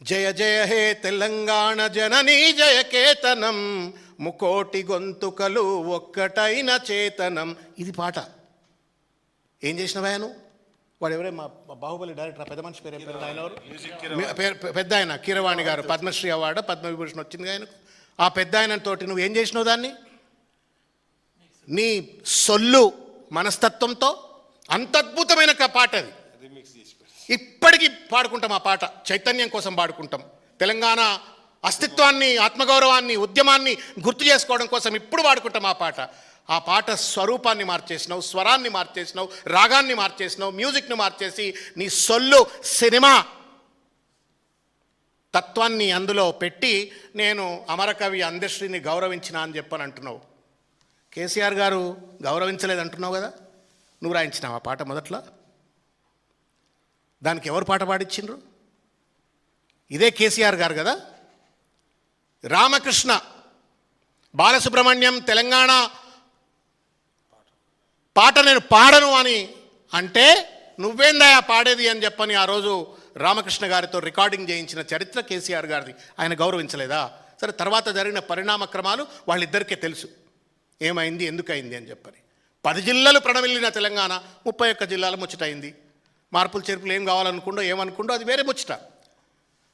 జయ జయ హే తెలంగాణ జననీ జయకేతనం, ముకోటి గొంతుకలు ఒక్కటైన చేతనం. ఇది పాట. ఏం చేసినవా నువ్వు? వాడు ఎవరే మా బాహుబలి డైరెక్టర్, పెద్ద మనిషి పేరు ఆయన ఎవరు? పెద్ద ఆయన కీరవాణి గారు, పద్మశ్రీ అవార్డు పద్మవిభూషణ్ వచ్చింది ఆయనకు. ఆ పెద్ద ఆయనతోటి నువ్వు ఏం చేసినావు? దాన్ని నీ సొల్లు మనస్తత్వంతో అంత అద్భుతమైన పాట అది. ఇప్పటికీ పాడుకుంటాం ఆ పాట, చైతన్యం కోసం పాడుకుంటాం. తెలంగాణ అస్తిత్వాన్ని, ఆత్మగౌరవాన్ని, ఉద్యమాన్ని గుర్తు చేసుకోవడం కోసం ఇప్పుడు పాడుకుంటాం ఆ పాట. ఆ పాట స్వరూపాన్ని మార్చేసినావు, స్వరాన్ని మార్చేసినావు, రాగాన్ని మార్చేసినావు, మ్యూజిక్ని మార్చేసి నీ సొల్లు సినిమా తత్వాన్ని అందులో పెట్టి నేను అమరకవి అందశ్రీని గౌరవించిన అని చెప్పని అంటున్నావు. కేసీఆర్ గారు గౌరవించలేదు అంటున్నావు కదా, నువ్వు రాయించినావు ఆ పాట మొదట్లో. దానికి ఎవరు పాట పాడించిండ్రు? ఇదే కేసీఆర్ గారు కదా. రామకృష్ణ బాలసుబ్రహ్మణ్యం తెలంగాణ పాట నేను పాడను అని అంటే నువ్వేందయా పాడేది అని చెప్పని ఆ రోజు రామకృష్ణ గారితో రికార్డింగ్ చేయించిన చరిత్ర కేసీఆర్ గారిది. ఆయన గౌరవించలేదా? సరే, తర్వాత జరిగిన పరిణామక్రమాలు వాళ్ళిద్దరికీ తెలుసు, ఏమైంది ఎందుకయింది అని చెప్పని. 10 జిల్లాలు ప్రణమిల్లిన తెలంగాణ 31 జిల్లాల ముచ్చటైంది. మార్పులు చేర్పులు ఏం కావాలనుకుండో ఏమనుకుండో అది వేరే ముచ్చట.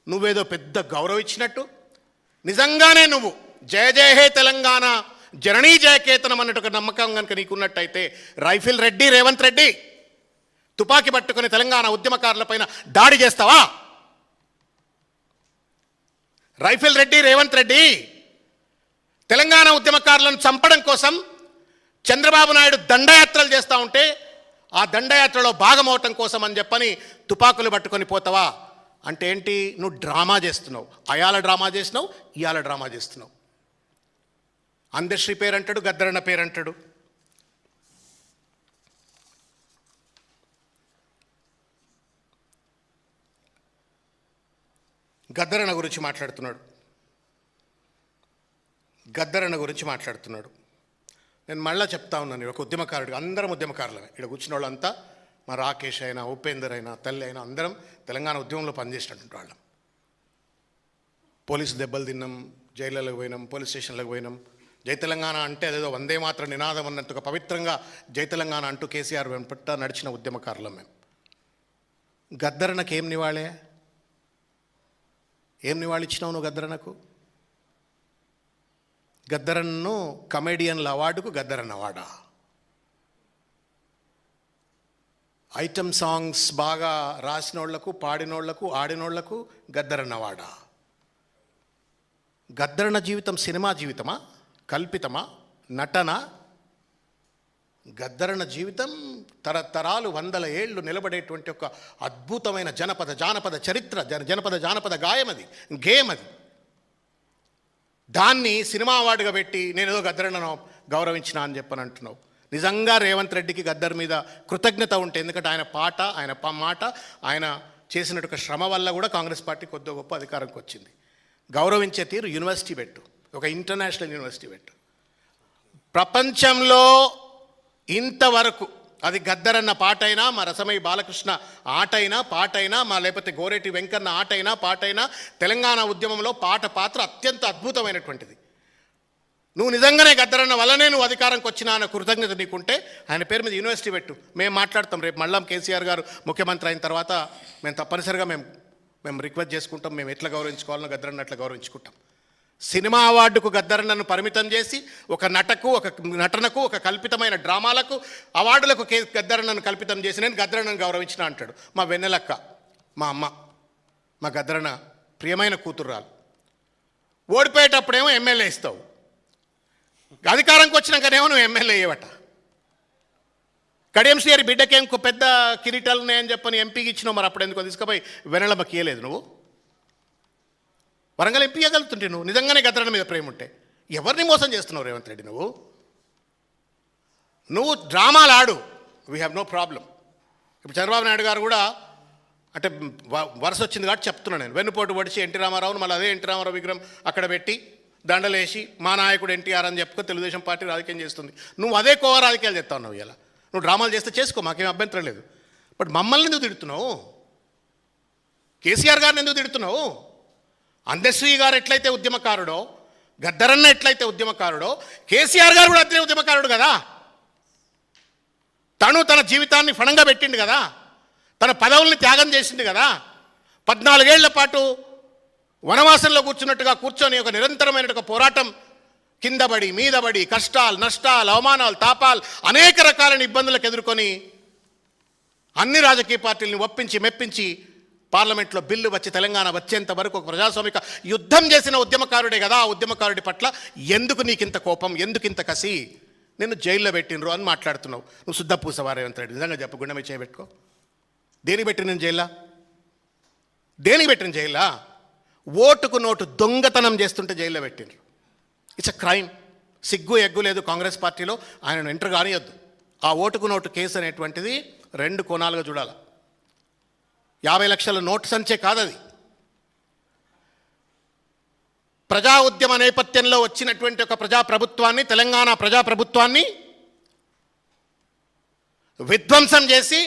నువ్వేదో పెద్ద గౌరవం ఇచ్చినట్టు నిజంగానే నువ్వు జయ జయ హే తెలంగాణ జననీ జయకేతనం అన్నట్టు ఒక నమ్మకం కనుక నీకున్నట్టయితే రైఫిల్ రెడ్డి రేవంత్ రెడ్డి తుపాకీ పట్టుకుని తెలంగాణ ఉద్యమకారులపైన దాడి చేస్తావా? రైఫిల్ రెడ్డి రేవంత్ రెడ్డి తెలంగాణ ఉద్యమకారులను చంపడం కోసం చంద్రబాబు నాయుడు దండయాత్రలు చేస్తూ ఉంటే ఆ దండయాత్రలో భాగమవటం కోసం అని చెప్పని తుపాకులు పట్టుకొని పోతావా? అంటే ఏంటి? నువ్వు డ్రామా చేస్తున్నావు. అయాల డ్రామా చేసినావు, ఇయాల డ్రామా చేస్తున్నావు. అందశ్రీ పేరంటాడు, గద్దరన్న పేరంటాడు. గద్దరన్న గురించి మాట్లాడుతున్నాడు. నేను మళ్ళీ చెప్తా ఉన్నాను, ఒక ఉద్యమకారుడు, అందరం ఉద్యమకారులమే. ఇక్కడ కూర్చున్న వాళ్ళంతా మా రాకేష్ అయినా, ఉపేందర్ అయినా, తల్లి అయినా అందరం తెలంగాణ ఉద్యమంలో పనిచేసినటువంటి వాళ్ళం. పోలీసు దెబ్బలు తిన్నాం, జైళ్ళకు పోయినాం, పోలీస్ స్టేషన్లకు పోయినాం. జై తెలంగాణ అంటే అదేదో వందే మాత్రం నినాదం అన్నంతగా పవిత్రంగా జై తెలంగాణ అంటూ కేసీఆర్ వెంపట్ట నడిచిన ఉద్యమకారులం మేము. గద్దరన్నకు ఏం నివాళిచ్చినావు నువ్వు? గద్దరన్ను కమెడియన్ల అవార్డుకు గద్దరన్న అవార్డా? ఐటమ్ సాంగ్స్ బాగా రాసినోళ్లకు, పాడినోళ్లకు, ఆడినోళ్లకు గద్దరన్న అవార్డా? గద్దరన్న జీవితం సినిమా జీవితమా, కల్పితమా, నటన? గద్దరన్న జీవితం తరతరాలు 100 ఏళ్ళు నిలబడేటువంటి ఒక అద్భుతమైన జానపద చరిత్ర, జానపద గాయం అది, గేమ్ అది. దాన్ని సినిమా అవార్డుగా పెట్టి నేనేదో గద్దరన్నను గౌరవించిన అని చెప్పని అంటున్నావు. నిజంగా రేవంత్ రెడ్డికి గద్దర్ మీద కృతజ్ఞత ఉంటే, ఎందుకంటే ఆయన పాట, ఆయన మాట, ఆయన చేసినట్టు శ్రమ వల్ల కూడా కాంగ్రెస్ పార్టీ కొద్ది గొప్ప అధికారంకి వచ్చింది. గౌరవించే తీరు యూనివర్సిటీ పెట్టు, ఒక ఇంటర్నేషనల్ యూనివర్సిటీ పెట్టు. ప్రపంచంలో ఇంతవరకు అది గద్దరన్న పాటైనా, మా రసమయ్య బాలకృష్ణ ఆటైనా పాటైనా, మా లేకపోతే గోరేటి వెంకన్న ఆటైనా పాటైనా, తెలంగాణ ఉద్యమంలో పాత్ర అత్యంత అద్భుతమైనటువంటిది. నువ్వు నిజంగానే గద్దరన్న వల్లనే నువ్వు అధికారంకి వచ్చినా అన్న కృతజ్ఞత నీకుంటే ఆయన పేరు మీద యూనివర్సిటీ పెట్టు. మేము మాట్లాడతాం రేపు మళ్ళా కేసీఆర్ గారు ముఖ్యమంత్రి అయిన తర్వాత మేము తప్పనిసరిగా మేము రిక్వెస్ట్ చేసుకుంటాం. మేము ఎట్లా గౌరవించుకోవాలనో గద్దరన్న అట్లా గౌరవించుకుంటాం. సినిమా అవార్డుకు గద్దరన్నను పరిమితం చేసి ఒక నటనకు, ఒక కల్పితమైన డ్రామాలకు, అవార్డులకు గద్దరన్నను కల్పితం చేసి నేను గద్దరన్నను గౌరవించిన అంటాడు. మా వెన్నెలక్క, మా అమ్మ, మా గద్దరన్న ప్రియమైన కూతుర్రాలు. ఓడిపోయేటప్పుడేమో ఎమ్మెల్యే ఇస్తావు, అధికారంకి వచ్చినాకనేమో నువ్వు ఎమ్మెల్యే అయ్యేవట. కడియం శ్రీహరి బిడ్డకేం పెద్ద కిరీటాలు ఉన్నాయని చెప్పని ఎంపీకి ఇచ్చినావు. మరి అప్పుడు ఎందుకో తీసుకుపోయి వెన్నెలమ్మకి ఇయ్యలేదు నువ్వు? వరంగల్ ఎంపీ ఇవ్వగలుగుతుంటే నువ్వు నిజంగానే గద్దరన్న మీద ప్రేమ ఉంటే. ఎవరిని మోసం చేస్తున్నావు రేవంత్ రెడ్డి? నువ్వు డ్రామాలు ఆడు, వీ హ్యావ్ నో ప్రాబ్లం. ఇప్పుడు చంద్రబాబు నాయుడు గారు కూడా అంటే వరుస వచ్చింది కాబట్టి చెప్తున్నాను నేను. వెన్నుపోటు పొడిచి ఎన్టీ రామారావును మళ్ళీ అదే ఎన్టీ రామారావు విగ్రహం అక్కడ పెట్టి దండలేసి మా నాయకుడు ఎన్టీఆర్ అని చెప్పుకో తెలుగుదేశం పార్టీ రాజకీయం చేస్తుంది. నువ్వు అదే కోవ రాజకీయాలు చేస్తా ఉన్నావు. ఇలా నువ్వు డ్రామాలు చేస్తే చేసుకో, మాకేం అభ్యంతరం లేదు. బట్ మమ్మల్ని ఎందుకు తిడుతున్నావు? కేసీఆర్ గారిని ఎందుకు తిడుతున్నావు? అందశ్రీ గారు ఎట్లయితే ఉద్యమకారుడో, గద్దరన్న ఎట్లయితే ఉద్యమకారుడో, కేసీఆర్ గారు కూడా అట్లే ఉద్యమకారుడు కదా. తను తన జీవితాన్ని ఫణంగా పెట్టిండు కదా, తన పదవుల్ని త్యాగం చేసిండు కదా. 14 ఏళ్ల పాటు వనవాసంలో కూర్చున్నట్టుగా కూర్చొని ఒక నిరంతరమైన ఒక పోరాటం, కిందబడి మీదబడి కష్టాలు నష్టాలు అవమానాలు తాపాలు అనేక రకాలైన ఇబ్బందులకు ఎదుర్కొని అన్ని రాజకీయ పార్టీలను ఒప్పించి మెప్పించి పార్లమెంట్లో బిల్లు వచ్చి తెలంగాణ వచ్చేంత వరకు ఒక ప్రజాస్వామిక యుద్ధం చేసిన ఉద్యమకారుడే కదా. ఆ ఉద్యమకారుడి పట్ల ఎందుకు నీకింత కోపం, ఎందుకింత కసి, నిన్ను జైల్లో పెట్టినరు అని మాట్లాడుతున్నావు. నువ్వు శుద్ధ పూసవా రేవంత్ రెడ్డి? నిజంగా చెప్పు, గుండె మీద చేయబెట్టుకో. దేనికి పెట్టిన నేను జైల్లో? దేనికి పెట్టిన జైల్లో? ఓటుకు నోటు దొంగతనం చేస్తుంటే జైల్లో పెట్టినరు. It's a crime. సిగ్గు ఎగ్గు లేదు కాంగ్రెస్ పార్టీలో. ఆయనను ఎంటర్ కానియొద్దు. ఆ ఓటుకు నోటు కేసు అనేటువంటిది 2 కోణాలుగా చూడాలి. 50 లక్షల నోటు సంచే కాదది. ప్రజా ఉద్యమ నేపథ్యంలో వచ్చినటువంటి ఒక ప్రజాప్రభుత్వాన్ని, తెలంగాణ ప్రజాప్రభుత్వాన్ని విధ్వంసం చేసి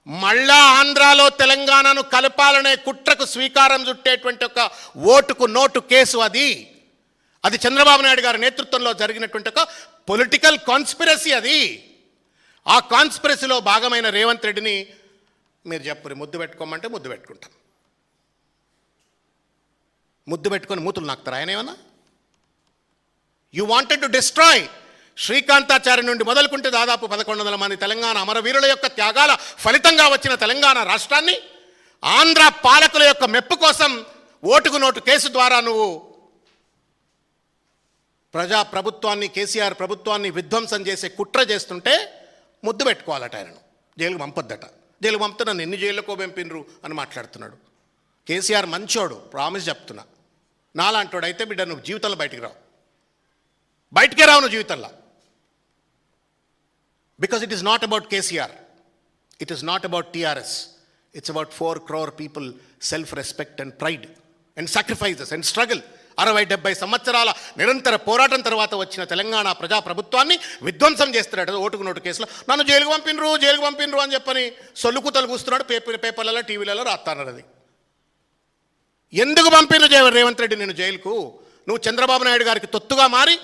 మళ్ళా ఆంధ్రాలో తెలంగాణను కలపాలనే కుట్రకు స్వీకారం చుట్టేటువంటి ఒక ఓటుకు నోటు కేసు అది. అది చంద్రబాబు నాయుడు గారి నేతృత్వంలో జరిగినటువంటి ఒక పొలిటికల్ కాన్స్పిరసీ అది. ఆ కాన్స్పిరసీలో భాగమైన రేవంత్ రెడ్డిని మీరు చెప్పురి ముద్దు పెట్టుకోమంటే ముద్దు పెట్టుకుంటాం. ముద్దు పెట్టుకొని మూతులు నాకుతారు ఆయన ఏమన్నా? You wanted to destroy. Srikantachary నుండి మొదలుకుంటే దాదాపు 1100 మంది తెలంగాణ అమరవీరుల యొక్క త్యాగాల ఫలితంగా వచ్చిన తెలంగాణ రాష్ట్రాన్ని ఆంధ్ర పాలకుల యొక్క మెప్పు కోసం ఓటుకు నోటు కేసు ద్వారా నువ్వు ప్రజాప్రభుత్వాన్ని, కేసీఆర్ ప్రభుత్వాన్ని విధ్వంసం చేసే కుట్ర చేస్తుంటే ముద్దు పెట్టుకోవాలట. ఆయనను జైలుకు పంపొద్దట. జైలుకు పంపితే నన్ను ఎన్ని జైళ్ళకో పంపినరు అని మాట్లాడుతున్నాడు. కేసీఆర్ మంచోడు, ప్రామిస్ చెప్తున్నా. నాలాంటోడు అయితే బిడ్డ నువ్వు జీవితంలో బయటికి రావు, బయటికే రావు నువ్వు జీవితంలో. Because it is not about KCR, it is not about TRS, it's about 4 crore people self respect and pride and sacrifices and struggle. 60-70 సంవత్సరాల నిరంతర పోరాటం తర్వాత వచ్చిన తెలంగాణ ప్రజాప్రభుత్వాన్ని విధ్వంసం చేస్తున్నాడు ఓటుకు నోటు కేసులో. నన్ను జైలుకు పంపినరు అని చెప్పని సొల్లుకు తలుగుస్తున్నాడు. పేపర్లలో టీవీలలో రాస్తున్నారు. అది ఎందుకు పంపినరు రేవంత్ రెడ్డి నేను జైలుకు? నువ్వు చంద్రబాబు నాయుడు గారికి తొత్తుగా మారి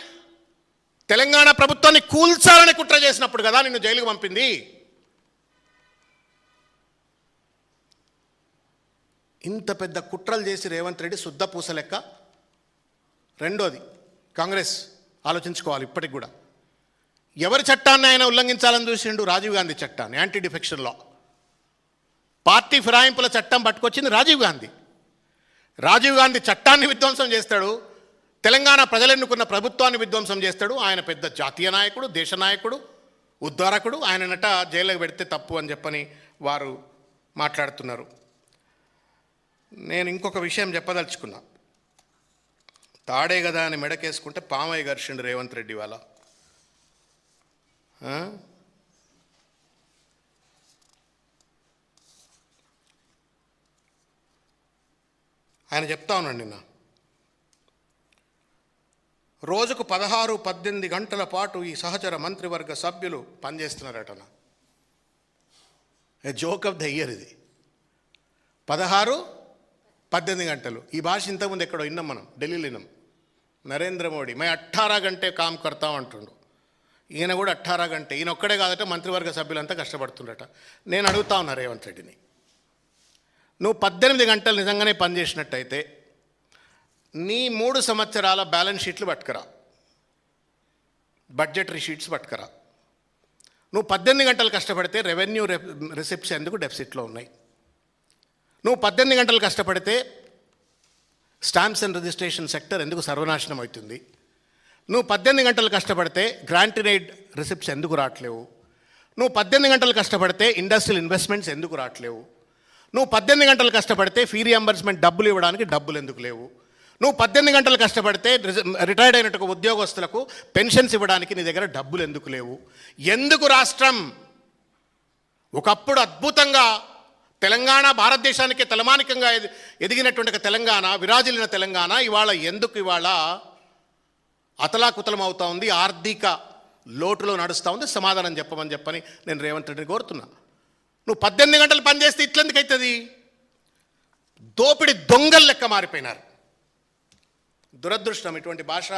తెలంగాణ ప్రభుత్వాన్ని కూల్చాలని కుట్ర చేసినప్పుడు కదా నిన్ను జైలుకు పంపింది. ఇంత పెద్ద కుట్రలు చేసి రేవంత్ రెడ్డి శుద్ధ పూస లెక్క. రెండోది, కాంగ్రెస్ ఆలోచించుకోవాలి ఇప్పటికి కూడా. ఎవరి చట్టాన్ని ఆయన ఉల్లంఘించాలని చూసిండు? రాజీవ్ గాంధీ చట్టాన్ని, యాంటీ డిఫెక్షన్ లా. పార్టీ ఫిరాయింపుల చట్టం పట్టుకొచ్చింది రాజీవ్ గాంధీ. రాజీవ్ గాంధీ చట్టాన్ని విధ్వంసం చేస్తాడు, తెలంగాణ ప్రజలు ఎన్నుకున్న ప్రభుత్వాన్ని విధ్వంసం చేస్తాడు. ఆయన పెద్ద జాతీయ నాయకుడు, దేశ నాయకుడు, ఉద్ధారకుడు. ఆయననట జైలుకి పెడితే తప్పు అని చెప్పని వారు మాట్లాడుతున్నారు. నేను ఇంకొక విషయం చెప్పదలుచుకున్నా. తాడే కదా అని మెడకేసుకుంటే పామయ్య గర్షిండు రేవంత్ రెడ్డి వాళ్ళ. ఆయన చెప్తా ఉన్నాడు నిన్న, రోజుకు 16-18 గంటల పాటు ఈ సహచర మంత్రివర్గ సభ్యులు పనిచేస్తున్నారటన. A joke of the year ఇది. 16-18 గంటలు. ఈ భాష ఇంతకుముందు ఎక్కడో విన్నాం మనం, ఢిల్లీలో విన్నాం. నరేంద్ర మోడీ మే 18 గంటే కామ్ కర్తా అంటుండు. ఈయన కూడా 18 గంటే. ఈయన ఒక్కడే కాదట, మంత్రివర్గ సభ్యులంతా కష్టపడుతుండట. నేను అడుగుతా ఉన్నా రేవంత్ రెడ్డిని, నువ్వు 18 గంటలు నిజంగానే పనిచేసినట్టయితే నీ 3 సంవత్సరాల బ్యాలెన్స్ షీట్లు పట్టుకురా, బడ్జెటరీ షీట్స్ పట్టుకురా. నువ్వు 18 గంటలు కష్టపడితే రెవెన్యూ రిసిప్ట్స్ ఎందుకు డెఫిసిట్లో ఉన్నాయి? నువ్వు 18 గంటలు కష్టపడితే స్టాంప్స్ అండ్ రిజిస్ట్రేషన్ సెక్టర్ ఎందుకు సర్వనాశనం అవుతుంది? నువ్వు 18 గంటలు కష్టపడితే గ్రాంటెడ్ ఎయిడ్ రిసిప్ట్స్ ఎందుకు రావట్లేవు? నువ్వు 18 గంటలు కష్టపడితే ఇండస్ట్రియల్ ఇన్వెస్ట్మెంట్స్ ఎందుకు రావట్లేవు? నువ్వు 18 గంటలు కష్టపడితే ఫీ రియంబర్స్మెంట్ డబ్బులు ఇవ్వడానికి డబ్బులు ఎందుకు లేవు? నువ్వు 18 గంటలు కష్టపడితే రిటైర్డ్ అయినట్టు ఉద్యోగస్తులకు పెన్షన్స్ ఇవ్వడానికి నీ దగ్గర డబ్బులు ఎందుకు లేవు? ఎందుకు రాష్ట్రం ఒకప్పుడు అద్భుతంగా తెలంగాణ భారతదేశానికి తలమానికంగా ఎదిగినటువంటి తెలంగాణ, విరాజిల్లిన తెలంగాణ ఇవాళ అతలాకుతలం అవుతా ఉంది, ఆర్థిక లోటులో నడుస్తూ ఉంది? సమాధానం చెప్పమని నేను రేవంత్ రెడ్డిని కోరుతున్నా. నువ్వు 18 గంటలు పనిచేస్తే ఇట్లెందుకు అవుతుంది? దోపిడి దొంగల లెక్క మారిపోయినారు. దురదృష్టం. ఇటువంటి భాష